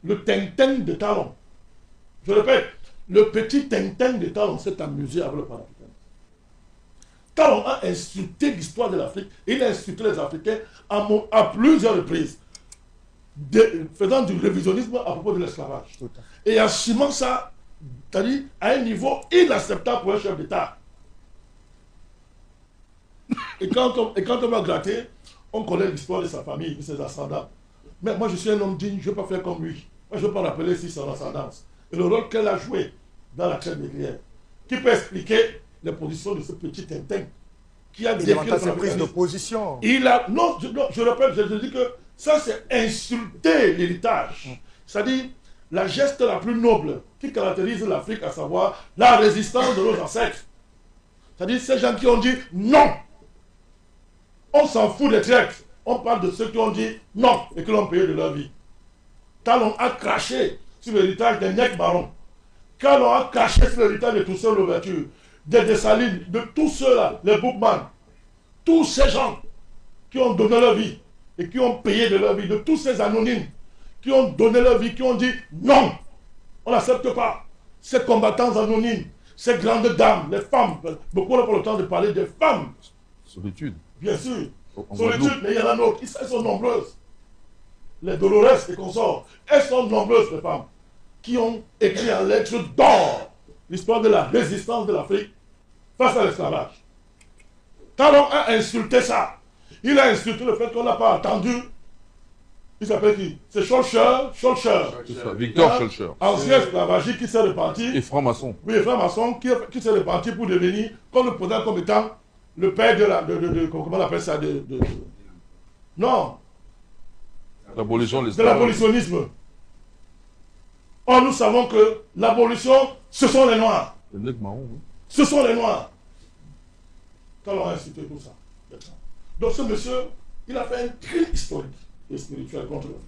le Tintin de Talon. Je répète, le petit Tintin de Talon s'est amusé avec le panafricanisme. Talon a insulté l'histoire de l'Afrique, il a insulté les Africains à plusieurs reprises, faisant du révisionnisme à propos de l'esclavage. Et assumant ça, c'est-à-dire à un niveau inacceptable pour un chef d'État. Et quand on va gratter, on connaît l'histoire de sa famille, de ses ascendants. Mais moi, je suis un homme digne, je ne vais pas faire comme lui. Moi, je ne vais pas rappeler si son ascendance. Et le rôle qu'elle a joué dans la chaîne négrière, qui peut expliquer les positions de ce petit Tintin, qui a défié sa prise de position. Non, je répète, je dis que ça, c'est insulter l'héritage. C'est-à-dire, la geste la plus noble qui caractérise l'Afrique, à savoir la résistance de nos ancêtres. C'est-à-dire, ces gens qui ont dit non. On s'en fout des traites. On parle de ceux qui ont dit non et qui l'ont payé de leur vie. Talon a craché sur l'héritage des Nek Marron. Talon a craché sur l'héritage de Toussaint Louverture, des Dessalines, de tous ceux-là, les Bookman. Tous ces gens qui ont donné leur vie et qui ont payé de leur vie, de tous ces anonymes qui ont donné leur vie, qui ont dit non, on n'accepte pas. Ces combattants anonymes, ces grandes dames, les femmes, beaucoup n'ont pas le temps de parler des femmes. Solitude. Bien sûr. Solitude, mais il y en a d'autres. Elles sont nombreuses. Les Dolores et consorts. Elles sont nombreuses, les femmes, qui ont écrit en lettres d'or l'histoire de la résistance de l'Afrique face à l'esclavage. Talon a insulté ça. Il a insulté le fait qu'on n'a pas attendu. Il s'appelle qui? C'est Schulcher. C'est ça, Victor Schulcher. Ancien esclavagiste qui s'est reparti. Et franc-maçon. Oui, franc-maçon qui s'est reparti pour devenir, comme le président comme étant le père de la... comment on appelle ça non. L'abolition de l'abolitionnisme. Or, nous savons que l'abolition, ce sont les Noirs. Le Nek Marron, oui. Ce sont les Noirs. Talon a incité tout ça. Donc ce monsieur, il a fait un crime historique et spirituel contre l'Afrique.